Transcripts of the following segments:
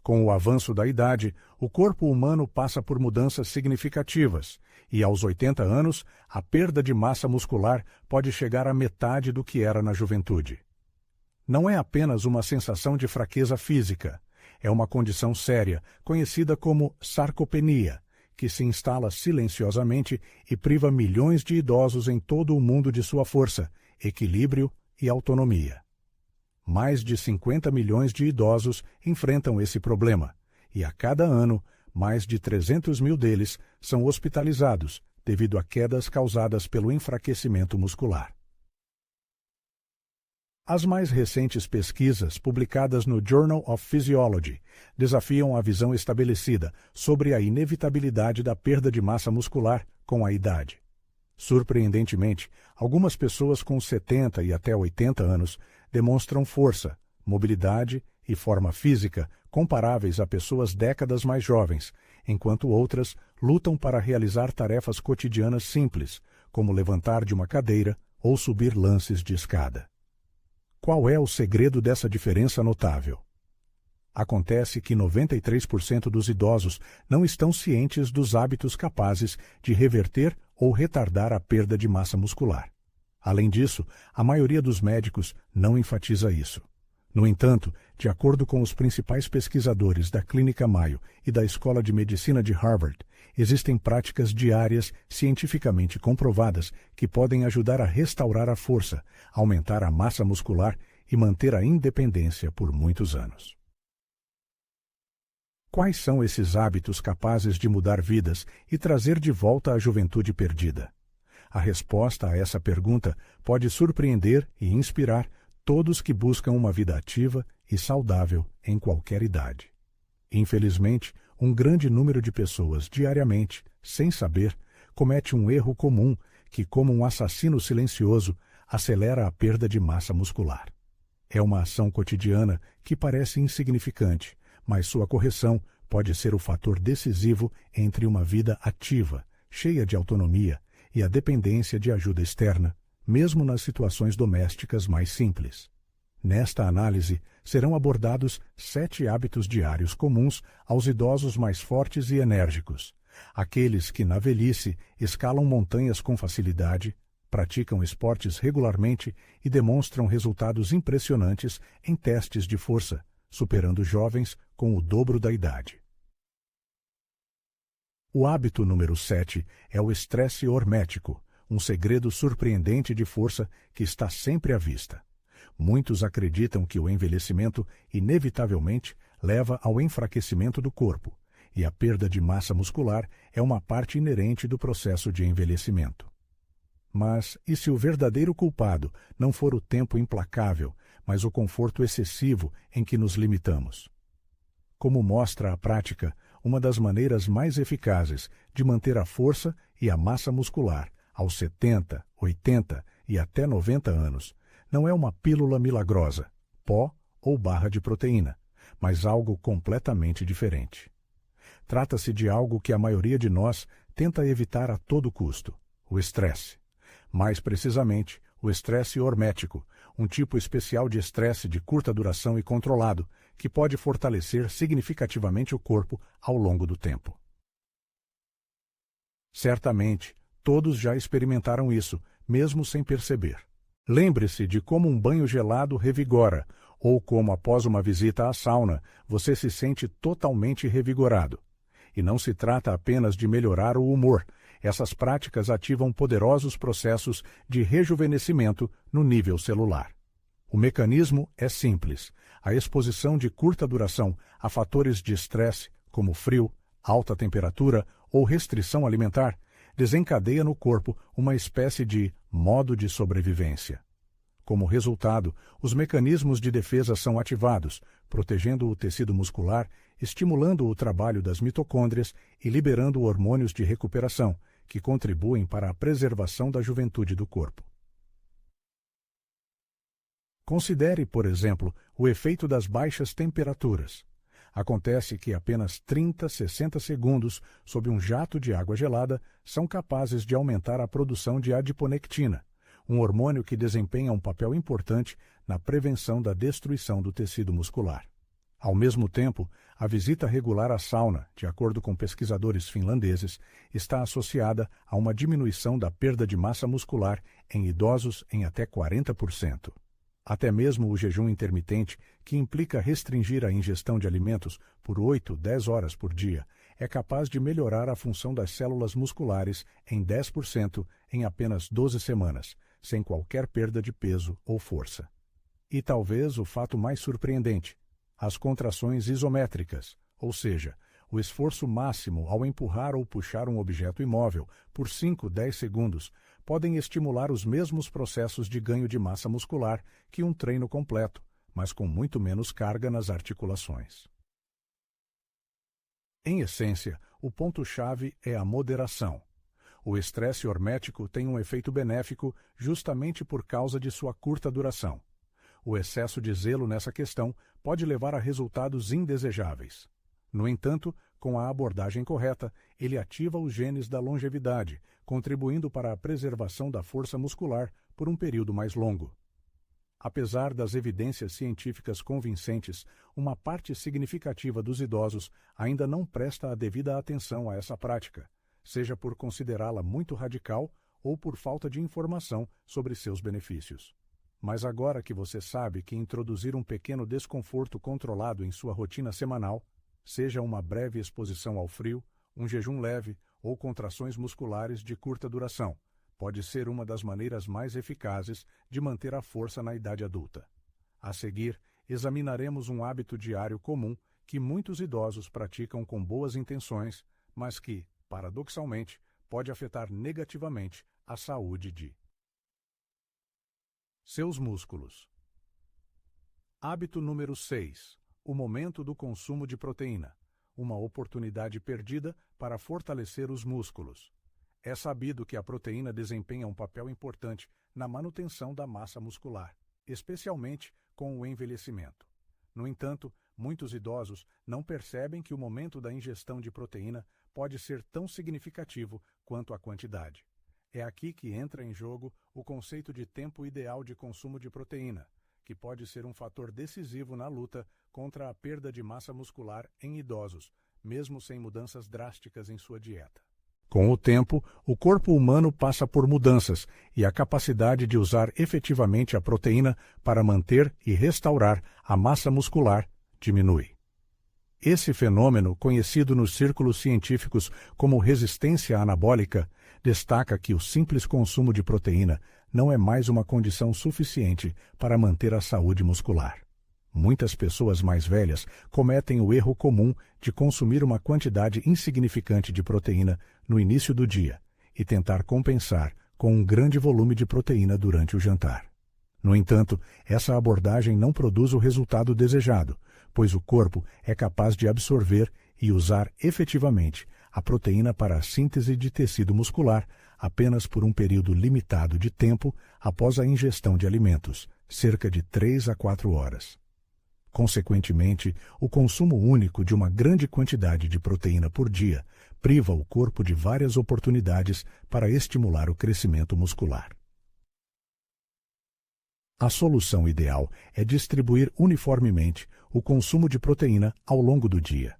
Com o avanço da idade, o corpo humano passa por mudanças significativas e, aos 80 anos, a perda de massa muscular pode chegar à metade do que era na juventude. Não é apenas uma sensação de fraqueza física, é uma condição séria, conhecida como sarcopenia, que se instala silenciosamente e priva milhões de idosos em todo o mundo de sua força, equilíbrio e autonomia. Mais de 50 milhões de idosos enfrentam esse problema, e a cada ano, mais de 300 mil deles são hospitalizados devido a quedas causadas pelo enfraquecimento muscular. As mais recentes pesquisas, publicadas no Journal of Physiology, desafiam a visão estabelecida sobre a inevitabilidade da perda de massa muscular com a idade. Surpreendentemente, algumas pessoas com 70 e até 80 anos demonstram força, mobilidade e forma física comparáveis a pessoas décadas mais jovens, enquanto outras lutam para realizar tarefas cotidianas simples, como levantar de uma cadeira ou subir lances de escada. Qual é o segredo dessa diferença notável? Acontece que 93% dos idosos não estão cientes dos hábitos capazes de reverter ou retardar a perda de massa muscular. Além disso, a maioria dos médicos não enfatiza isso. No entanto, de acordo com os principais pesquisadores da Clínica Mayo e da Escola de Medicina de Harvard, existem práticas diárias cientificamente comprovadas que podem ajudar a restaurar a força, aumentar a massa muscular e manter a independência por muitos anos. Quais são esses hábitos capazes de mudar vidas e trazer de volta a juventude perdida? A resposta a essa pergunta pode surpreender e inspirar todos que buscam uma vida ativa e saudável em qualquer idade. Infelizmente, um grande número de pessoas diariamente, sem saber, comete um erro comum que, como um assassino silencioso, acelera a perda de massa muscular. É uma ação cotidiana que parece insignificante, mas sua correção pode ser o fator decisivo entre uma vida ativa, cheia de autonomia, e a dependência de ajuda externa, mesmo nas situações domésticas mais simples. Nesta análise, serão abordados 7 hábitos diários comuns aos idosos mais fortes e enérgicos, aqueles que, na velhice, escalam montanhas com facilidade, praticam esportes regularmente e demonstram resultados impressionantes em testes de força, superando jovens com o dobro da idade. O hábito número 7 é o estresse hormético, um segredo surpreendente de força que está sempre à vista. Muitos acreditam que o envelhecimento inevitavelmente leva ao enfraquecimento do corpo, e a perda de massa muscular é uma parte inerente do processo de envelhecimento. Mas e se o verdadeiro culpado não for o tempo implacável, mas o conforto excessivo em que nos limitamos? Como mostra a prática, uma das maneiras mais eficazes de manter a força e a massa muscular aos 70, 80 e até 90 anos não é uma pílula milagrosa, pó ou barra de proteína, mas algo completamente diferente. Trata-se de algo que a maioria de nós tenta evitar a todo custo: o estresse. Mais precisamente, o estresse hormético, um tipo especial de estresse de curta duração e controlado, que pode fortalecer significativamente o corpo ao longo do tempo. Certamente, todos já experimentaram isso, mesmo sem perceber. Lembre-se de como um banho gelado revigora, ou como após uma visita à sauna, você se sente totalmente revigorado. E não se trata apenas de melhorar o humor. Essas práticas ativam poderosos processos de rejuvenescimento no nível celular. O mecanismo é simples. A exposição de curta duração a fatores de estresse, como frio, alta temperatura ou restrição alimentar, desencadeia no corpo uma espécie de modo de sobrevivência. Como resultado, os mecanismos de defesa são ativados, protegendo o tecido muscular, estimulando o trabalho das mitocôndrias e liberando hormônios de recuperação, que contribuem para a preservação da juventude do corpo. Considere, por exemplo, o efeito das baixas temperaturas. Acontece que apenas 30, 60 segundos sob um jato de água gelada são capazes de aumentar a produção de adiponectina, um hormônio que desempenha um papel importante na prevenção da destruição do tecido muscular. Ao mesmo tempo, a visita regular à sauna, de acordo com pesquisadores finlandeses, está associada a uma diminuição da perda de massa muscular em idosos em até 40%. Até mesmo o jejum intermitente, que implica restringir a ingestão de alimentos por 8-10 horas por dia, é capaz de melhorar a função das células musculares em 10% em apenas 12 semanas, sem qualquer perda de peso ou força. E talvez o fato mais surpreendente: as contrações isométricas, ou seja, o esforço máximo ao empurrar ou puxar um objeto imóvel por 5-10 segundos, podem estimular os mesmos processos de ganho de massa muscular que um treino completo, mas com muito menos carga nas articulações. Em essência, o ponto-chave é a moderação. O estresse hormético tem um efeito benéfico justamente por causa de sua curta duração. O excesso de zelo nessa questão pode levar a resultados indesejáveis. No entanto, com a abordagem correta, ele ativa os genes da longevidade, contribuindo para a preservação da força muscular por um período mais longo. Apesar das evidências científicas convincentes, uma parte significativa dos idosos ainda não presta a devida atenção a essa prática, seja por considerá-la muito radical ou por falta de informação sobre seus benefícios. Mas agora que você sabe que introduzir um pequeno desconforto controlado em sua rotina semanal, seja uma breve exposição ao frio, um jejum leve ou contrações musculares de curta duração, pode ser uma das maneiras mais eficazes de manter a força na idade adulta. A seguir, examinaremos um hábito diário comum que muitos idosos praticam com boas intenções, mas que, paradoxalmente, pode afetar negativamente a saúde de seus músculos. Hábito número 6. O momento do consumo de proteína. Uma oportunidade perdida para fortalecer os músculos. É sabido que a proteína desempenha um papel importante na manutenção da massa muscular, especialmente com o envelhecimento. No entanto, muitos idosos não percebem que o momento da ingestão de proteína pode ser tão significativo quanto a quantidade. É aqui que entra em jogo o conceito de tempo ideal de consumo de proteína, que pode ser um fator decisivo na luta contra a perda de massa muscular em idosos, mesmo sem mudanças drásticas em sua dieta. Com o tempo, o corpo humano passa por mudanças e a capacidade de usar efetivamente a proteína para manter e restaurar a massa muscular diminui. Esse fenômeno, conhecido nos círculos científicos como resistência anabólica, destaca que o simples consumo de proteína não é mais uma condição suficiente para manter a saúde muscular. Muitas pessoas mais velhas cometem o erro comum de consumir uma quantidade insignificante de proteína no início do dia e tentar compensar com um grande volume de proteína durante o jantar. No entanto, essa abordagem não produz o resultado desejado, pois o corpo é capaz de absorver e usar efetivamente a proteína para a síntese de tecido muscular apenas por um período limitado de tempo após a ingestão de alimentos, cerca de 3 a 4 horas. Consequentemente, o consumo único de uma grande quantidade de proteína por dia priva o corpo de várias oportunidades para estimular o crescimento muscular. A solução ideal é distribuir uniformemente o consumo de proteína ao longo do dia.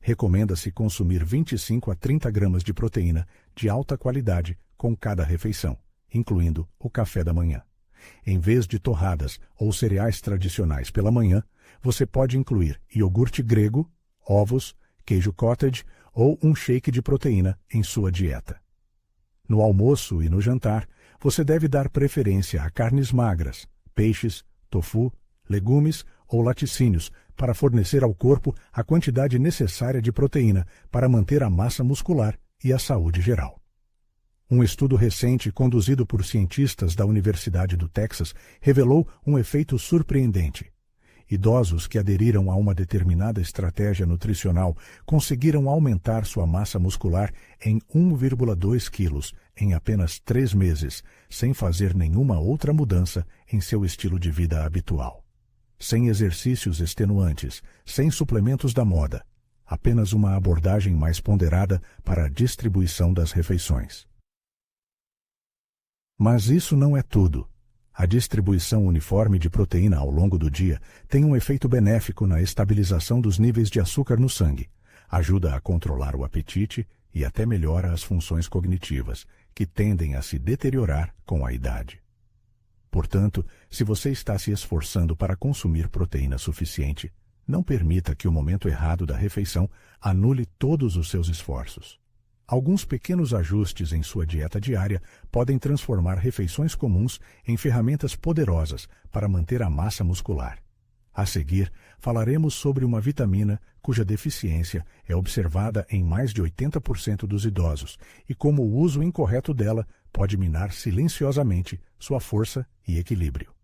Recomenda-se consumir 25 a 30 gramas de proteína de alta qualidade com cada refeição, incluindo o café da manhã. Em vez de torradas ou cereais tradicionais pela manhã, você pode incluir iogurte grego, ovos, queijo cottage ou um shake de proteína em sua dieta. No almoço e no jantar, você deve dar preferência a carnes magras, peixes, tofu, legumes ou laticínios para fornecer ao corpo a quantidade necessária de proteína para manter a massa muscular e a saúde geral. Um estudo recente conduzido por cientistas da Universidade do Texas revelou um efeito surpreendente. Idosos que aderiram a uma determinada estratégia nutricional conseguiram aumentar sua massa muscular em 1,2 quilos em apenas 3 meses, sem fazer nenhuma outra mudança em seu estilo de vida habitual. Sem exercícios extenuantes, sem suplementos da moda, apenas uma abordagem mais ponderada para a distribuição das refeições. Mas isso não é tudo. A distribuição uniforme de proteína ao longo do dia tem um efeito benéfico na estabilização dos níveis de açúcar no sangue, ajuda a controlar o apetite e até melhora as funções cognitivas, que tendem a se deteriorar com a idade. Portanto, se você está se esforçando para consumir proteína suficiente, não permita que o momento errado da refeição anule todos os seus esforços. Alguns pequenos ajustes em sua dieta diária podem transformar refeições comuns em ferramentas poderosas para manter a massa muscular. A seguir, falaremos sobre uma vitamina cuja deficiência é observada em mais de 80% dos idosos e como o uso incorreto dela pode minar silenciosamente sua força e equilíbrio.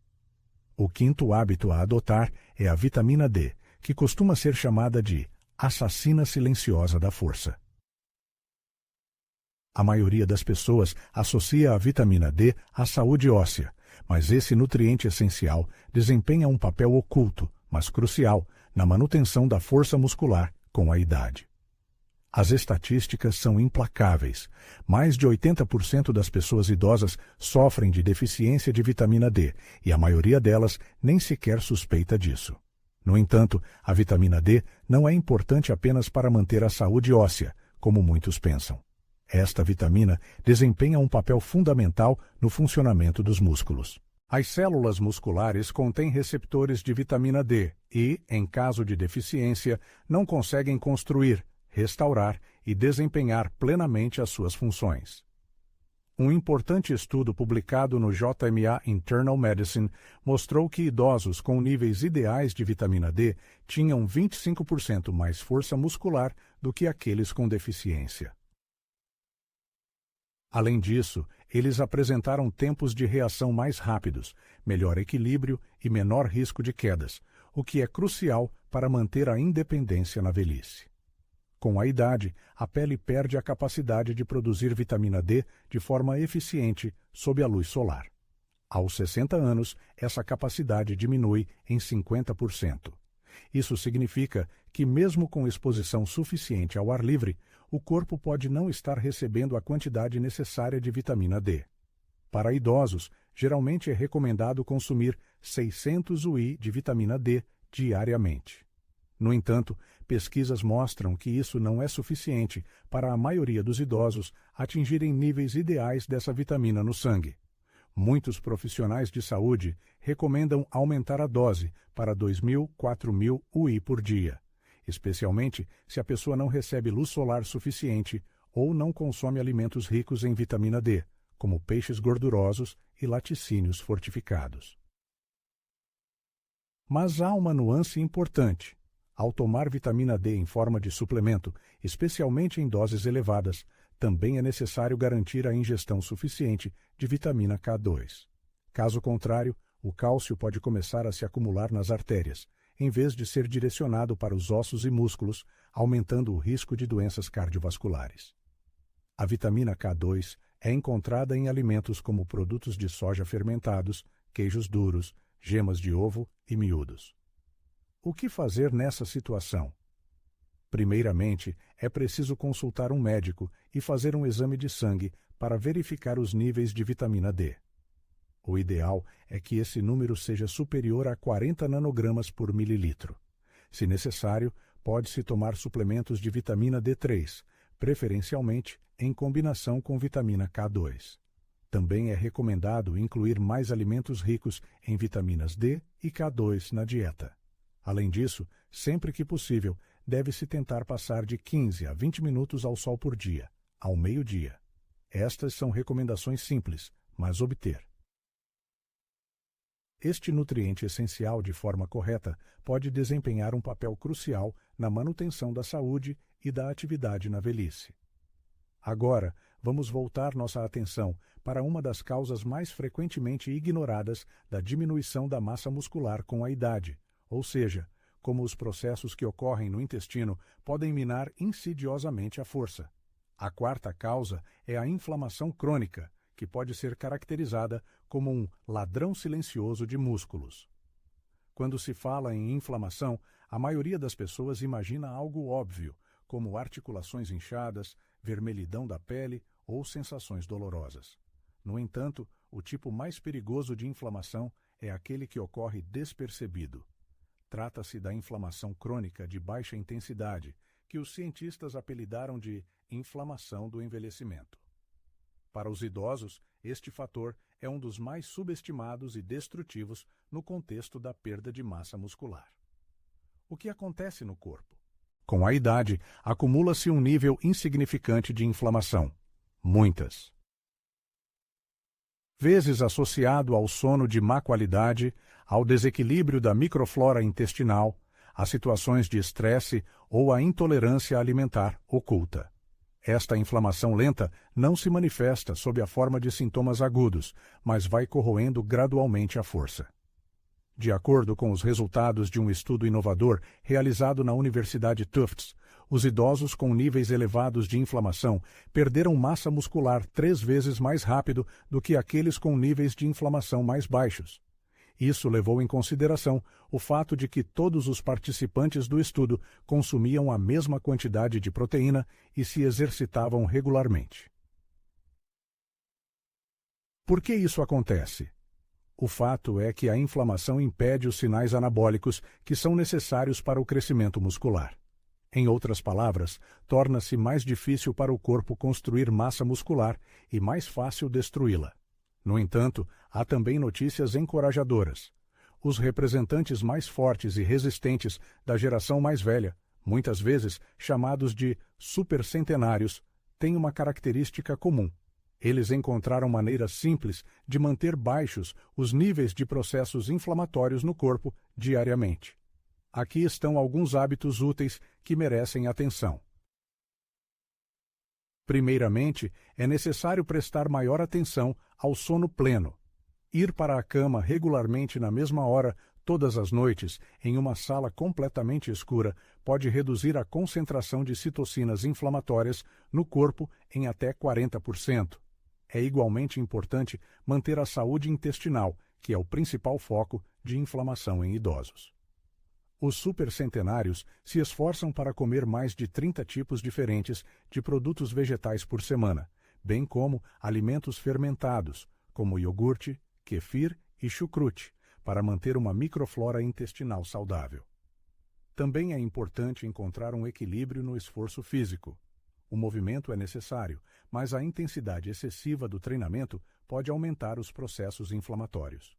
O quinto hábito a adotar é a vitamina D, que costuma ser chamada de assassina silenciosa da força. A maioria das pessoas associa a vitamina D à saúde óssea, mas esse nutriente essencial desempenha um papel oculto, mas crucial, na manutenção da força muscular com a idade. As estatísticas são implacáveis. Mais de 80% das pessoas idosas sofrem de deficiência de vitamina D, e a maioria delas nem sequer suspeita disso. No entanto, a vitamina D não é importante apenas para manter a saúde óssea, como muitos pensam. Esta vitamina desempenha um papel fundamental no funcionamento dos músculos. As células musculares contêm receptores de vitamina D e, em caso de deficiência, não conseguem construir, restaurar e desempenhar plenamente as suas funções. Um importante estudo publicado no JMA Internal Medicine mostrou que idosos com níveis ideais de vitamina D tinham 25% mais força muscular do que aqueles com deficiência. Além disso, eles apresentaram tempos de reação mais rápidos, melhor equilíbrio e menor risco de quedas, o que é crucial para manter a independência na velhice. Com a idade, a pele perde a capacidade de produzir vitamina D de forma eficiente sob a luz solar. Aos 60 anos, essa capacidade diminui em 50%. Isso significa que, mesmo com exposição suficiente ao ar livre, o corpo pode não estar recebendo a quantidade necessária de vitamina D. Para idosos, geralmente é recomendado consumir 600 UI de vitamina D diariamente. No entanto, pesquisas mostram que isso não é suficiente para a maioria dos idosos atingirem níveis ideais dessa vitamina no sangue. Muitos profissionais de saúde recomendam aumentar a dose para 2.000, 4.000 UI por dia, especialmente se a pessoa não recebe luz solar suficiente ou não consome alimentos ricos em vitamina D, como peixes gordurosos e laticínios fortificados. Mas há uma nuance importante. Ao tomar vitamina D em forma de suplemento, especialmente em doses elevadas, também é necessário garantir a ingestão suficiente de vitamina K2. Caso contrário, o cálcio pode começar a se acumular nas artérias, em vez de ser direcionado para os ossos e músculos, aumentando o risco de doenças cardiovasculares. A vitamina K2 é encontrada em alimentos como produtos de soja fermentados, queijos duros, gemas de ovo e miúdos. O que fazer nessa situação? Primeiramente, é preciso consultar um médico e fazer um exame de sangue para verificar os níveis de vitamina D. O ideal é que esse número seja superior a 40 nanogramas por mililitro. Se necessário, pode-se tomar suplementos de vitamina D3, preferencialmente em combinação com vitamina K2. Também é recomendado incluir mais alimentos ricos em vitaminas D e K2 na dieta. Além disso, sempre que possível, deve-se tentar passar de 15 a 20 minutos ao sol por dia, ao meio-dia. Estas são recomendações simples, mas obter. Este nutriente essencial de forma correta pode desempenhar um papel crucial na manutenção da saúde e da atividade na velhice. Agora, vamos voltar nossa atenção para uma das causas mais frequentemente ignoradas da diminuição da massa muscular com a idade, ou seja, como os processos que ocorrem no intestino podem minar insidiosamente a força. A quarta causa é a inflamação crônica, que pode ser caracterizada como um ladrão silencioso de músculos. Quando se fala em inflamação, a maioria das pessoas imagina algo óbvio, como articulações inchadas, vermelhidão da pele ou sensações dolorosas. No entanto, o tipo mais perigoso de inflamação é aquele que ocorre despercebido. Trata-se da inflamação crônica de baixa intensidade, que os cientistas apelidaram de inflamação do envelhecimento. Para os idosos, este fator é um dos mais subestimados e destrutivos no contexto da perda de massa muscular. O que acontece no corpo? Com a idade, acumula-se um nível insignificante de inflamação. Muitas vezes associado ao sono de má qualidade, ao desequilíbrio da microflora intestinal, a situações de estresse ou à intolerância alimentar oculta. Esta inflamação lenta não se manifesta sob a forma de sintomas agudos, mas vai corroendo gradualmente a força. De acordo com os resultados de um estudo inovador realizado na Universidade Tufts, os idosos com níveis elevados de inflamação perderam massa muscular 3 vezes mais rápido do que aqueles com níveis de inflamação mais baixos. Isso levou em consideração o fato de que todos os participantes do estudo consumiam a mesma quantidade de proteína e se exercitavam regularmente. Por que isso acontece? O fato é que a inflamação impede os sinais anabólicos que são necessários para o crescimento muscular. Em outras palavras, torna-se mais difícil para o corpo construir massa muscular e mais fácil destruí-la. No entanto, há também notícias encorajadoras. Os representantes mais fortes e resistentes da geração mais velha, muitas vezes chamados de supercentenários, têm uma característica comum. Eles encontraram maneiras simples de manter baixos os níveis de processos inflamatórios no corpo diariamente. Aqui estão alguns hábitos úteis que merecem atenção. Primeiramente, é necessário prestar maior atenção ao sono pleno. Ir para a cama regularmente na mesma hora, todas as noites, em uma sala completamente escura, pode reduzir a concentração de citocinas inflamatórias no corpo em até 40%. É igualmente importante manter a saúde intestinal, que é o principal foco de inflamação em idosos. Os supercentenários se esforçam para comer mais de 30 tipos diferentes de produtos vegetais por semana, bem como alimentos fermentados, como iogurte, kefir e chucrute, para manter uma microflora intestinal saudável. Também é importante encontrar um equilíbrio no esforço físico. O movimento é necessário, mas a intensidade excessiva do treinamento pode aumentar os processos inflamatórios.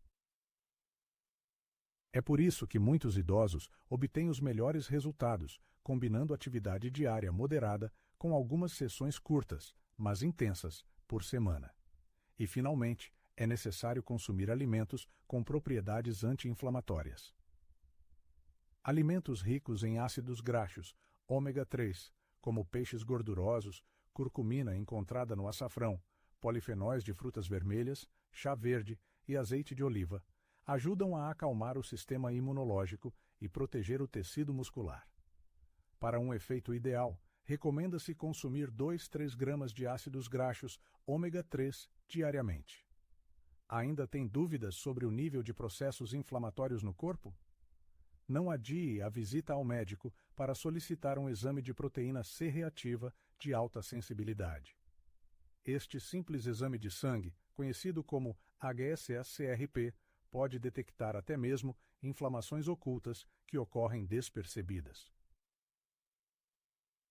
É por isso que muitos idosos obtêm os melhores resultados, combinando atividade diária moderada com algumas sessões curtas, mas intensas, por semana. E, finalmente, é necessário consumir alimentos com propriedades anti-inflamatórias. Alimentos ricos em ácidos graxos, ômega 3, como peixes gordurosos, curcumina encontrada no açafrão, polifenóis de frutas vermelhas, chá verde e azeite de oliva, ajudam a acalmar o sistema imunológico e proteger o tecido muscular. Para um efeito ideal, recomenda-se consumir 2-3 gramas de ácidos graxos ômega 3 diariamente. Ainda tem dúvidas sobre o nível de processos inflamatórios no corpo? Não adie a visita ao médico para solicitar um exame de proteína C reativa de alta sensibilidade. Este simples exame de sangue, conhecido como HSS-CRP, pode detectar até mesmo inflamações ocultas que ocorrem despercebidas.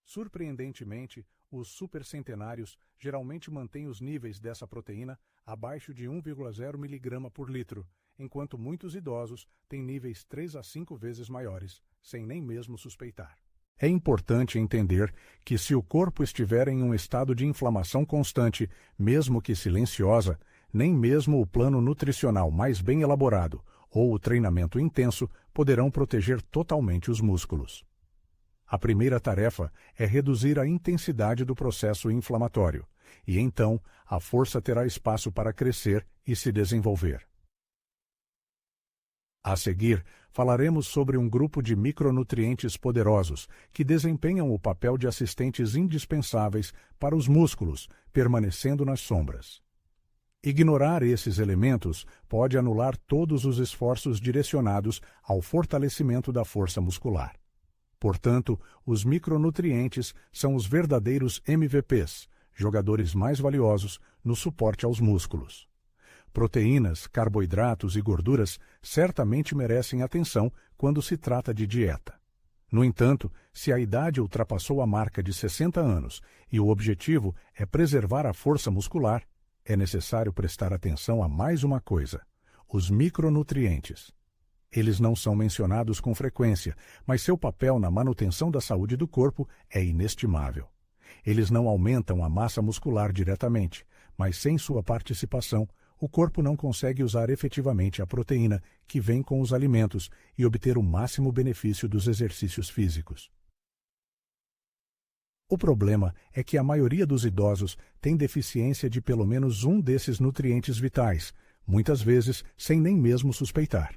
Surpreendentemente, os supercentenários geralmente mantêm os níveis dessa proteína abaixo de 1,0 mg por litro, enquanto muitos idosos têm níveis 3 a 5 vezes maiores, sem nem mesmo suspeitar. É importante entender que se o corpo estiver em um estado de inflamação constante, mesmo que silenciosa, nem mesmo o plano nutricional mais bem elaborado ou o treinamento intenso poderão proteger totalmente os músculos. A primeira tarefa é reduzir a intensidade do processo inflamatório, e então a força terá espaço para crescer e se desenvolver. A seguir, falaremos sobre um grupo de micronutrientes poderosos que desempenham o papel de assistentes indispensáveis para os músculos, permanecendo nas sombras. Ignorar esses elementos pode anular todos os esforços direcionados ao fortalecimento da força muscular. Portanto, os micronutrientes são os verdadeiros MVPs, jogadores mais valiosos no suporte aos músculos. Proteínas, carboidratos e gorduras certamente merecem atenção quando se trata de dieta. No entanto, se a idade ultrapassou a marca de 60 anos e o objetivo é preservar a força muscular, é necessário prestar atenção a mais uma coisa: os micronutrientes. Eles não são mencionados com frequência, mas seu papel na manutenção da saúde do corpo é inestimável. Eles não aumentam a massa muscular diretamente, mas sem sua participação, o corpo não consegue usar efetivamente a proteína que vem com os alimentos e obter o máximo benefício dos exercícios físicos. O problema é que a maioria dos idosos tem deficiência de pelo menos um desses nutrientes vitais, muitas vezes sem nem mesmo suspeitar.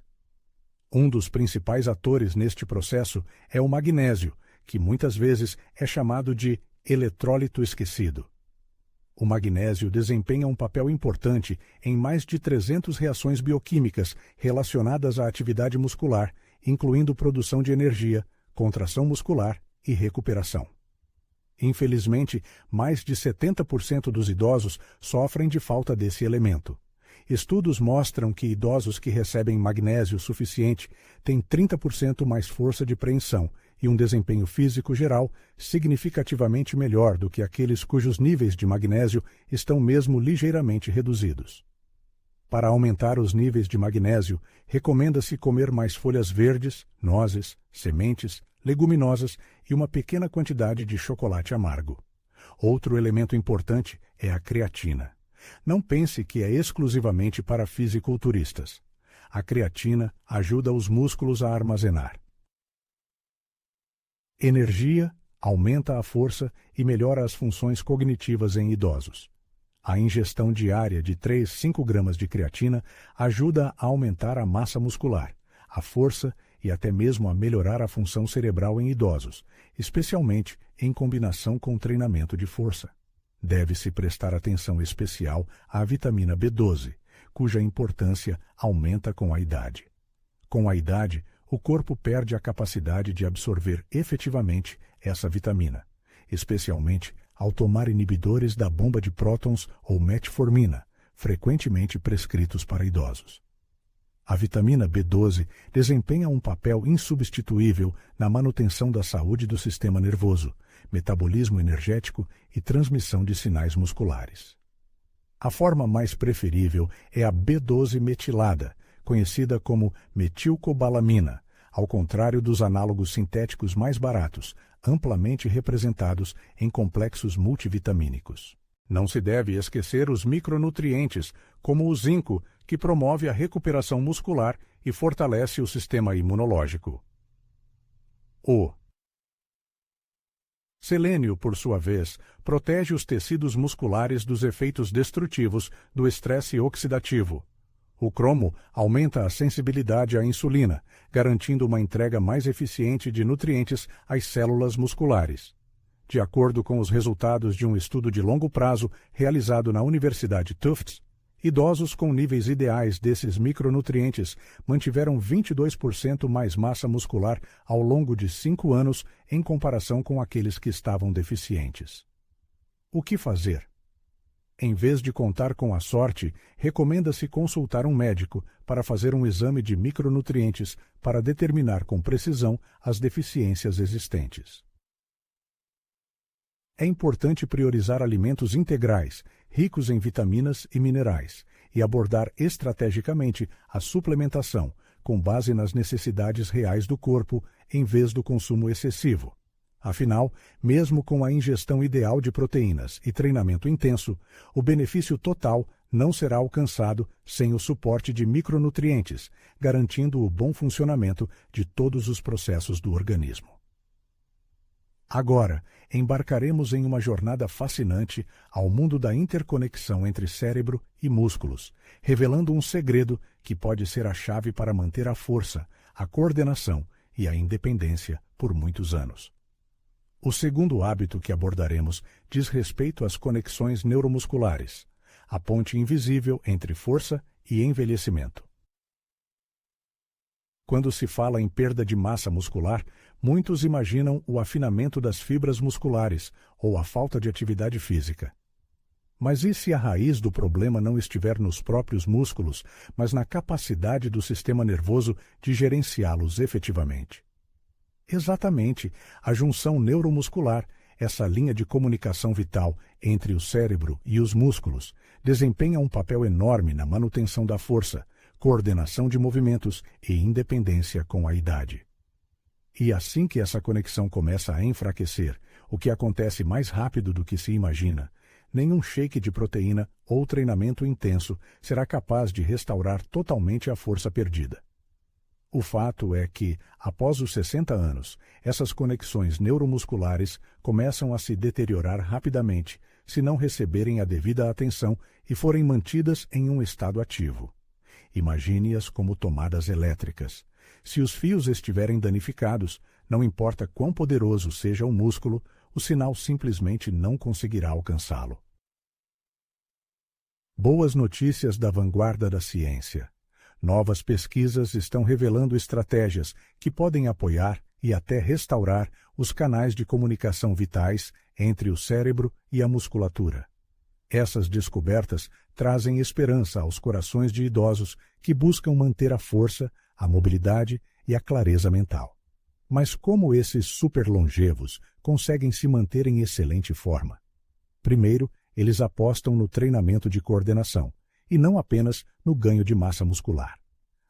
Um dos principais atores neste processo é o magnésio, que muitas vezes é chamado de eletrólito esquecido. O magnésio desempenha um papel importante em mais de 300 reações bioquímicas relacionadas à atividade muscular, incluindo produção de energia, contração muscular e recuperação. Infelizmente, mais de 70% dos idosos sofrem de falta desse elemento. Estudos mostram que idosos que recebem magnésio suficiente têm 30% mais força de preensão e um desempenho físico geral significativamente melhor do que aqueles cujos níveis de magnésio estão mesmo ligeiramente reduzidos. Para aumentar os níveis de magnésio, recomenda-se comer mais folhas verdes, nozes, sementes, leguminosas e uma pequena quantidade de chocolate amargo. Outro elemento importante é a creatina. Não pense que é exclusivamente para fisiculturistas. A creatina ajuda os músculos a armazenar energia, aumenta a força e melhora as funções cognitivas em idosos. A ingestão diária de 3-5 gramas de creatina ajuda a aumentar a massa muscular, a força e até mesmo a melhorar a função cerebral em idosos, especialmente em combinação com treinamento de força. Deve-se prestar atenção especial à vitamina B12, cuja importância aumenta com a idade. Com a idade, o corpo perde a capacidade de absorver efetivamente essa vitamina, especialmente ao tomar inibidores da bomba de prótons ou metformina, frequentemente prescritos para idosos. A vitamina B12 desempenha um papel insubstituível na manutenção da saúde do sistema nervoso, metabolismo energético e transmissão de sinais musculares. A forma mais preferível é a B12 metilada, conhecida como metilcobalamina, ao contrário dos análogos sintéticos mais baratos, amplamente representados em complexos multivitamínicos. Não se deve esquecer os micronutrientes, como o zinco, que promove a recuperação muscular e fortalece o sistema imunológico. O selênio, por sua vez, protege os tecidos musculares dos efeitos destrutivos do estresse oxidativo. O cromo aumenta a sensibilidade à insulina, garantindo uma entrega mais eficiente de nutrientes às células musculares. De acordo com os resultados de um estudo de longo prazo realizado na Universidade Tufts, idosos com níveis ideais desses micronutrientes mantiveram 22% mais massa muscular ao longo de 5 anos em comparação com aqueles que estavam deficientes. O que fazer? Em vez de contar com a sorte, recomenda-se consultar um médico para fazer um exame de micronutrientes para determinar com precisão as deficiências existentes. É importante priorizar alimentos integrais, ricos em vitaminas e minerais, e abordar estrategicamente a suplementação, com base nas necessidades reais do corpo, em vez do consumo excessivo. Afinal, mesmo com a ingestão ideal de proteínas e treinamento intenso, o benefício total não será alcançado sem o suporte de micronutrientes, garantindo o bom funcionamento de todos os processos do organismo. Agora, embarcaremos em uma jornada fascinante ao mundo da interconexão entre cérebro e músculos, revelando um segredo que pode ser a chave para manter a força, a coordenação e a independência por muitos anos. O segundo hábito que abordaremos diz respeito às conexões neuromusculares, a ponte invisível entre força e envelhecimento. Quando se fala em perda de massa muscular, muitos imaginam o afinamento das fibras musculares ou a falta de atividade física. Mas e se a raiz do problema não estiver nos próprios músculos, mas na capacidade do sistema nervoso de gerenciá-los efetivamente? Exatamente, a junção neuromuscular, essa linha de comunicação vital entre o cérebro e os músculos, desempenha um papel enorme na manutenção da força, coordenação de movimentos e independência com a idade. E assim que essa conexão começa a enfraquecer, o que acontece mais rápido do que se imagina, nenhum shake de proteína ou treinamento intenso será capaz de restaurar totalmente a força perdida. O fato é que, após os 60 anos, essas conexões neuromusculares começam a se deteriorar rapidamente se não receberem a devida atenção e forem mantidas em um estado ativo. Imagine-as como tomadas elétricas. Se os fios estiverem danificados, não importa quão poderoso seja o músculo, o sinal simplesmente não conseguirá alcançá-lo. Boas notícias da vanguarda da ciência. Novas pesquisas estão revelando estratégias que podem apoiar e até restaurar os canais de comunicação vitais entre o cérebro e a musculatura. Essas descobertas trazem esperança aos corações de idosos que buscam manter a força, a mobilidade e a clareza mental. Mas como esses superlongevos conseguem se manter em excelente forma? Primeiro, eles apostam no treinamento de coordenação, e não apenas no ganho de massa muscular.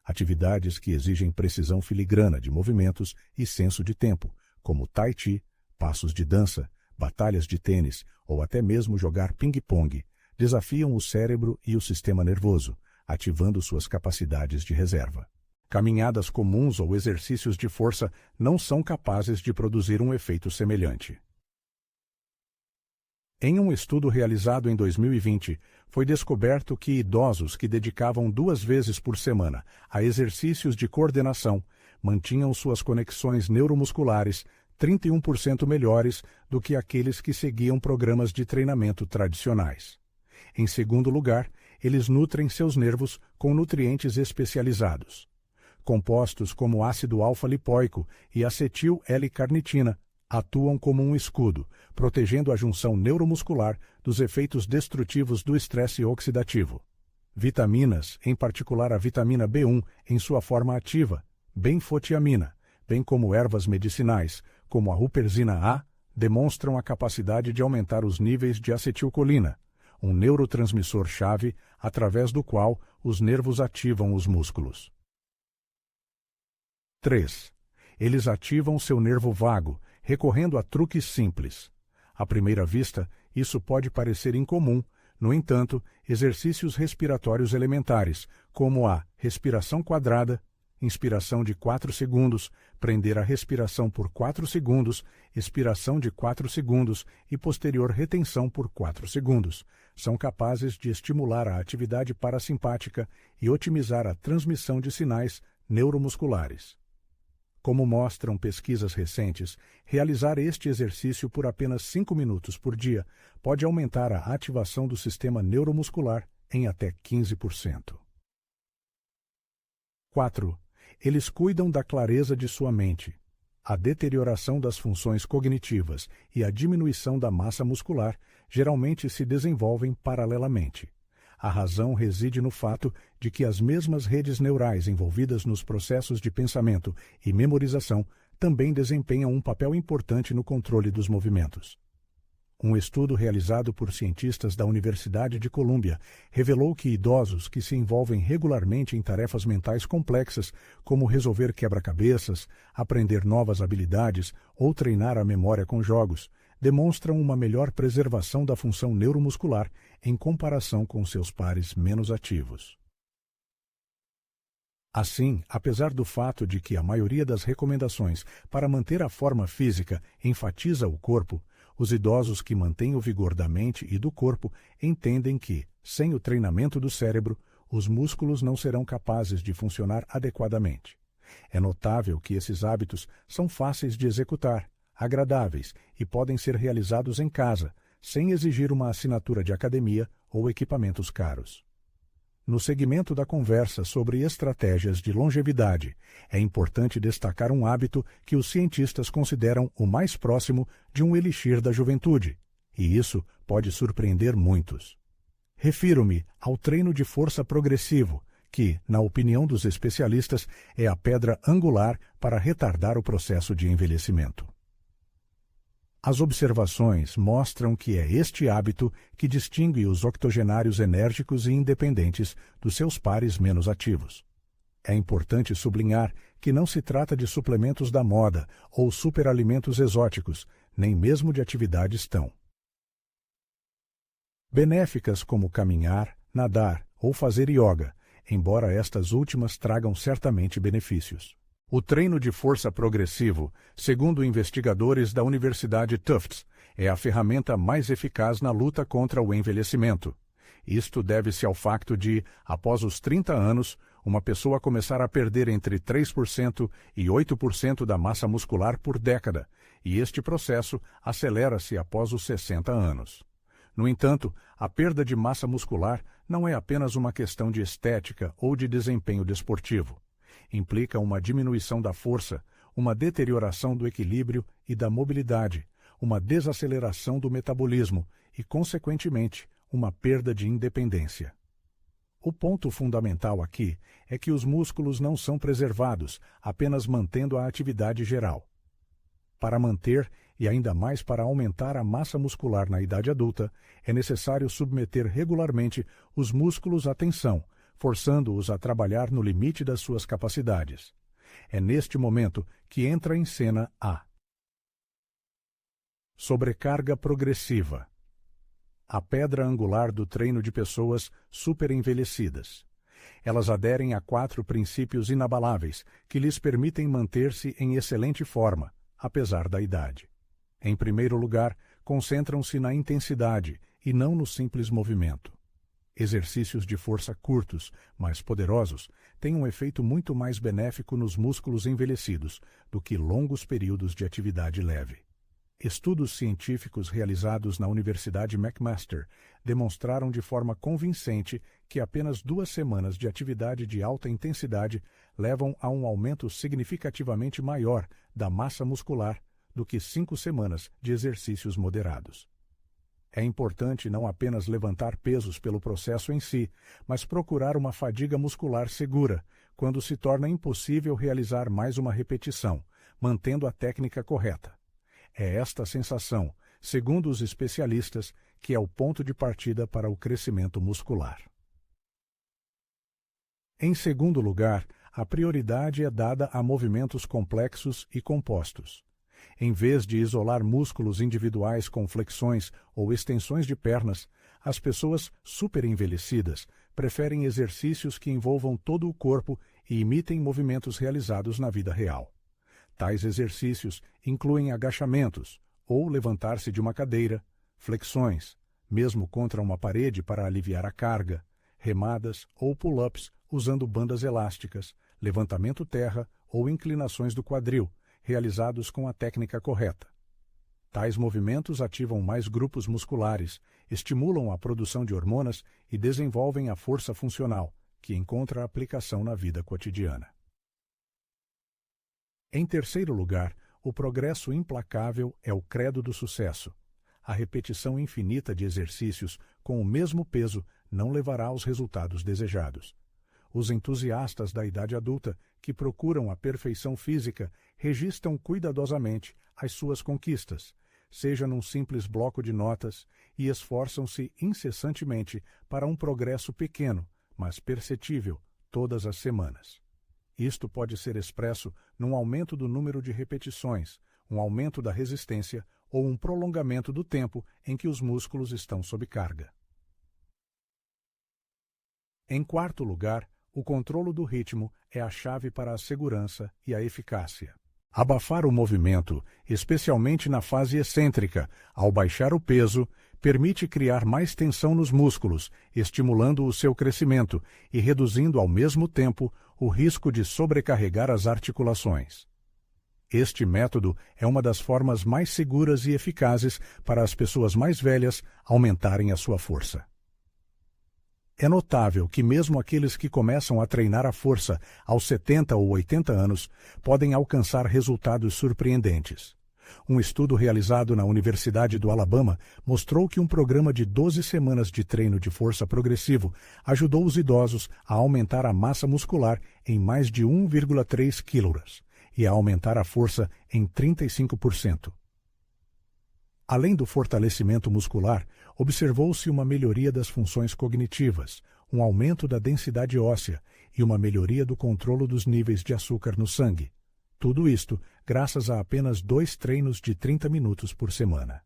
Atividades que exigem precisão filigrana de movimentos e senso de tempo, como tai chi, passos de dança, batalhas de tênis ou até mesmo jogar ping-pong, desafiam o cérebro e o sistema nervoso, ativando suas capacidades de reserva. Caminhadas comuns ou exercícios de força não são capazes de produzir um efeito semelhante. Em um estudo realizado em 2020, foi descoberto que idosos que dedicavam 2 vezes por semana a exercícios de coordenação mantinham suas conexões neuromusculares 31% melhores do que aqueles que seguiam programas de treinamento tradicionais. Em segundo lugar, eles nutrem seus nervos com nutrientes especializados. Compostos como ácido alfa-lipoico e acetil L-carnitina atuam como um escudo, protegendo a junção neuromuscular dos efeitos destrutivos do estresse oxidativo. Vitaminas, em particular a vitamina B1 em sua forma ativa, benfotiamina, bem como ervas medicinais, como a huperzina A, demonstram a capacidade de aumentar os níveis de acetilcolina, um neurotransmissor-chave através do qual os nervos ativam os músculos. 3. Eles ativam seu nervo vago, recorrendo a truques simples. À primeira vista, isso pode parecer incomum. No entanto, exercícios respiratórios elementares, como a respiração quadrada, inspiração de 4 segundos, prender a respiração por 4 segundos, expiração de 4 segundos e posterior retenção por 4 segundos, são capazes de estimular a atividade parasimpática e otimizar a transmissão de sinais neuromusculares. Como mostram pesquisas recentes, realizar este exercício por apenas 5 minutos por dia pode aumentar a ativação do sistema neuromuscular em até 15%. 4. Eles cuidam da clareza de sua mente. A deterioração das funções cognitivas e a diminuição da massa muscular geralmente se desenvolvem paralelamente. A razão reside no fato de que as mesmas redes neurais envolvidas nos processos de pensamento e memorização também desempenham um papel importante no controle dos movimentos. Um estudo realizado por cientistas da Universidade de Colômbia revelou que idosos que se envolvem regularmente em tarefas mentais complexas, como resolver quebra-cabeças, aprender novas habilidades ou treinar a memória com jogos, demonstram uma melhor preservação da função neuromuscular em comparação com seus pares menos ativos. Assim, apesar do fato de que a maioria das recomendações para manter a forma física enfatiza o corpo, os idosos que mantêm o vigor da mente e do corpo entendem que, sem o treinamento do cérebro, os músculos não serão capazes de funcionar adequadamente. É notável que esses hábitos são fáceis de executar, agradáveis e podem ser realizados em casa, sem exigir uma assinatura de academia ou equipamentos caros. No segmento da conversa sobre estratégias de longevidade, é importante destacar um hábito que os cientistas consideram o mais próximo de um elixir da juventude, e isso pode surpreender muitos. Refiro-me ao treino de força progressivo, que, na opinião dos especialistas, é a pedra angular para retardar o processo de envelhecimento. As observações mostram que é este hábito que distingue os octogenários enérgicos e independentes dos seus pares menos ativos. É importante sublinhar que não se trata de suplementos da moda ou superalimentos exóticos, nem mesmo de atividades tão benéficas como caminhar, nadar ou fazer yoga, embora estas últimas tragam certamente benefícios. O treino de força progressivo, segundo investigadores da Universidade Tufts, é a ferramenta mais eficaz na luta contra o envelhecimento. Isto deve-se ao facto de, após os 30 anos, uma pessoa começar a perder entre 3% e 8% da massa muscular por década, e este processo acelera-se após os 60 anos. No entanto, a perda de massa muscular não é apenas uma questão de estética ou de desempenho desportivo. Implica uma diminuição da força, uma deterioração do equilíbrio e da mobilidade, uma desaceleração do metabolismo e, consequentemente, uma perda de independência. O ponto fundamental aqui é que os músculos não são preservados, apenas mantendo a atividade geral. Para manter e ainda mais para aumentar a massa muscular na idade adulta, é necessário submeter regularmente os músculos à tensão, forçando-os a trabalhar no limite das suas capacidades. É neste momento que entra em cena a sobrecarga progressiva, a pedra angular do treino de pessoas superenvelhecidas. Elas aderem a 4 princípios inabaláveis que lhes permitem manter-se em excelente forma, apesar da idade. Em primeiro lugar, concentram-se na intensidade e não no simples movimento. Exercícios de força curtos, mas poderosos, têm um efeito muito mais benéfico nos músculos envelhecidos do que longos períodos de atividade leve. Estudos científicos realizados na Universidade McMaster demonstraram de forma convincente que apenas 2 semanas de atividade de alta intensidade levam a um aumento significativamente maior da massa muscular do que 5 semanas de exercícios moderados. É importante não apenas levantar pesos pelo processo em si, mas procurar uma fadiga muscular segura, quando se torna impossível realizar mais uma repetição, mantendo a técnica correta. É esta sensação, segundo os especialistas, que é o ponto de partida para o crescimento muscular. Em segundo lugar, a prioridade é dada a movimentos complexos e compostos. Em vez de isolar músculos individuais com flexões ou extensões de pernas, as pessoas superenvelhecidas preferem exercícios que envolvam todo o corpo e imitem movimentos realizados na vida real. Tais exercícios incluem agachamentos, ou levantar-se de uma cadeira, flexões, mesmo contra uma parede para aliviar a carga, remadas ou pull-ups usando bandas elásticas, levantamento terra ou inclinações do quadril, realizados com a técnica correta. Tais movimentos ativam mais grupos musculares, estimulam a produção de hormonas e desenvolvem a força funcional, que encontra aplicação na vida cotidiana. Em terceiro lugar, o progresso implacável é o credo do sucesso. A repetição infinita de exercícios com o mesmo peso não levará aos resultados desejados. Os entusiastas da idade adulta, que procuram a perfeição física, registram cuidadosamente as suas conquistas, seja num simples bloco de notas, e esforçam-se incessantemente para um progresso pequeno, mas perceptível, todas as semanas. Isto pode ser expresso num aumento do número de repetições, um aumento da resistência ou um prolongamento do tempo em que os músculos estão sob carga. Em quarto lugar, o controlo do ritmo é a chave para a segurança e a eficácia. Abafar o movimento, especialmente na fase excêntrica, ao baixar o peso, permite criar mais tensão nos músculos, estimulando o seu crescimento e reduzindo ao mesmo tempo o risco de sobrecarregar as articulações. Este método é uma das formas mais seguras e eficazes para as pessoas mais velhas aumentarem a sua força. É notável que mesmo aqueles que começam a treinar a força aos 70 ou 80 anos podem alcançar resultados surpreendentes. Um estudo realizado na Universidade do Alabama mostrou que um programa de 12 semanas de treino de força progressivo ajudou os idosos a aumentar a massa muscular em mais de 1,3 kg e a aumentar a força em 35%. Além do fortalecimento muscular, observou-se uma melhoria das funções cognitivas, um aumento da densidade óssea e uma melhoria do controle dos níveis de açúcar no sangue. Tudo isto graças a apenas 2 treinos de 30 minutos por semana.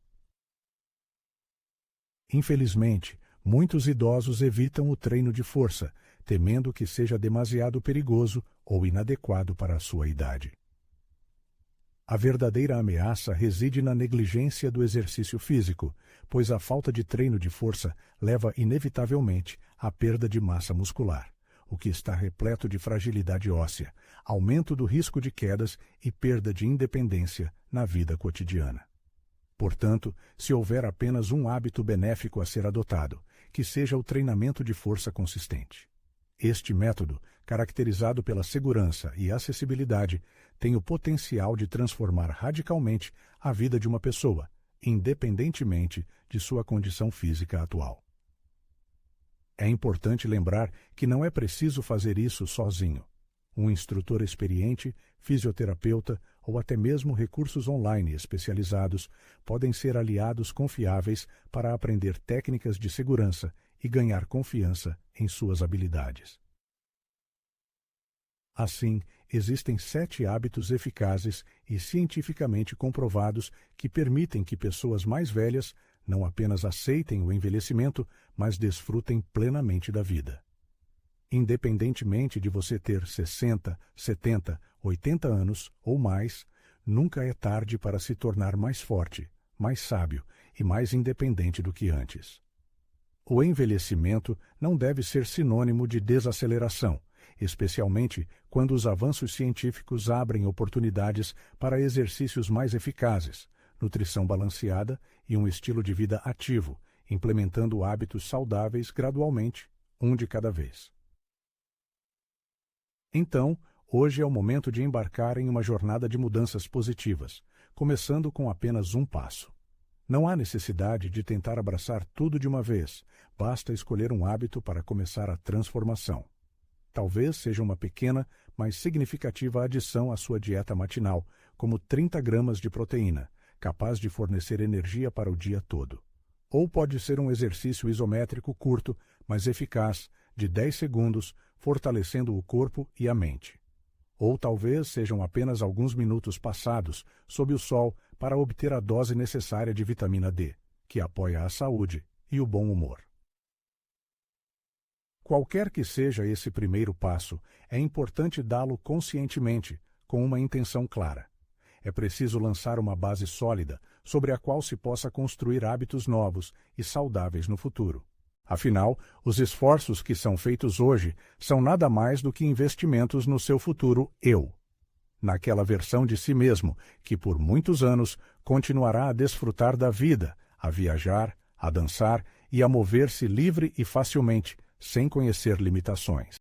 Infelizmente, muitos idosos evitam o treino de força, temendo que seja demasiado perigoso ou inadequado para a sua idade. A verdadeira ameaça reside na negligência do exercício físico, pois a falta de treino de força leva inevitavelmente à perda de massa muscular, o que está repleto de fragilidade óssea, aumento do risco de quedas e perda de independência na vida cotidiana. Portanto, se houver apenas um hábito benéfico a ser adotado, que seja o treinamento de força consistente. Este método, caracterizado pela segurança e acessibilidade, tem o potencial de transformar radicalmente a vida de uma pessoa, independentemente de sua condição física atual. É importante lembrar que não é preciso fazer isso sozinho. Um instrutor experiente, fisioterapeuta ou até mesmo recursos online especializados podem ser aliados confiáveis para aprender técnicas de segurança e ganhar confiança em suas habilidades. Assim, existem 7 hábitos eficazes e cientificamente comprovados que permitem que pessoas mais velhas não apenas aceitem o envelhecimento, mas desfrutem plenamente da vida. Independentemente de você ter 60, 70, 80 anos ou mais, nunca é tarde para se tornar mais forte, mais sábio e mais independente do que antes. O envelhecimento não deve ser sinônimo de desaceleração, especialmente quando os avanços científicos abrem oportunidades para exercícios mais eficazes, nutrição balanceada e um estilo de vida ativo, implementando hábitos saudáveis gradualmente, um de cada vez. Então, hoje é o momento de embarcar em uma jornada de mudanças positivas, começando com apenas um passo. Não há necessidade de tentar abraçar tudo de uma vez, basta escolher um hábito para começar a transformação. Talvez seja uma pequena, mas significativa adição à sua dieta matinal, como 30 gramas de proteína, capaz de fornecer energia para o dia todo. Ou pode ser um exercício isométrico curto, mas eficaz, de 10 segundos, fortalecendo o corpo e a mente. Ou talvez sejam apenas alguns minutos passados sob o sol para obter a dose necessária de vitamina D, que apoia a saúde e o bom humor. Qualquer que seja esse primeiro passo, é importante dá-lo conscientemente, com uma intenção clara. É preciso lançar uma base sólida sobre a qual se possa construir hábitos novos e saudáveis no futuro. Afinal, os esforços que são feitos hoje são nada mais do que investimentos no seu futuro eu, naquela versão de si mesmo que por muitos anos continuará a desfrutar da vida, a viajar, a dançar e a mover-se livre e facilmente, sem conhecer limitações.